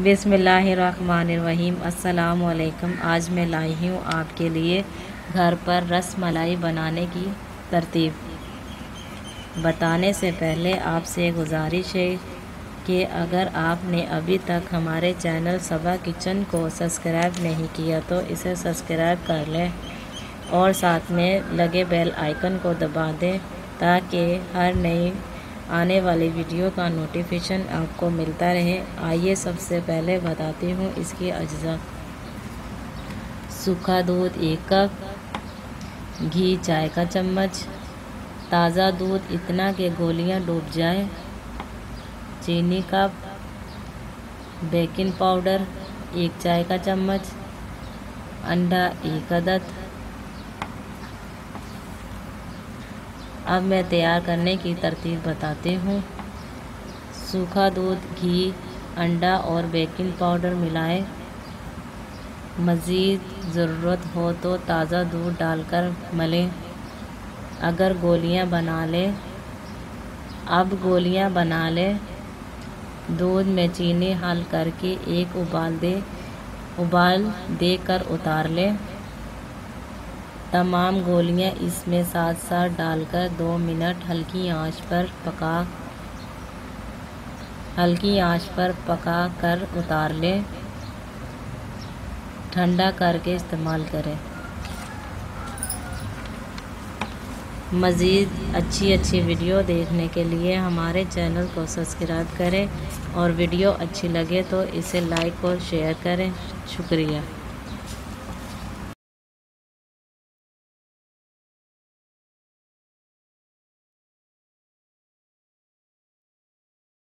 बिस्मिल्लाहिर्रहमानिर्रहीम। अस्सलाम वालेकुम। आज मैं लाई हूँ आपके लिए घर पर रस मलाई बनाने की तरतीब। बताने से पहले आपसे गुजारिश है कि अगर आपने अभी तक हमारे चैनल सबा किचन को सब्सक्राइब नहीं किया तो इसे सब्सक्राइब कर लें और साथ में लगे बेल आइकन को दबा दें ताकि हर नई आने वाली वीडियो का नोटिफिकेशन आपको मिलता रहे। आइए सबसे पहले बताती हूँ इसकी अज्जा। सूखा दूध 1 कप, घी चाय का चम्मच, ताज़ा दूध इतना कि गोलियाँ डूब जाए, चीनी कप, बेकिंग पाउडर 1 चाय का चम्मच, अंडा 1 अदद। अब मैं तैयार करने की तरतीब बताती हूँ। सूखा दूध, घी, अंडा और बेकिंग पाउडर मिलाएं। मज़ीद ज़रूरत हो तो ताज़ा दूध डालकर मलें। अब गोलियां बना लें। दूध में चीनी हल करके एक उबाल देकर उतार लें। तमाम गोलियां इसमें साथ साथ डालकर 2 मिनट हल्की आंच पर पका कर उतार लें। ठंडा करके इस्तेमाल करें। मज़ीद अच्छी वीडियो देखने के लिए हमारे चैनल को सब्सक्राइब करें और वीडियो अच्छी लगे तो इसे लाइक और शेयर करें। शुक्रिया।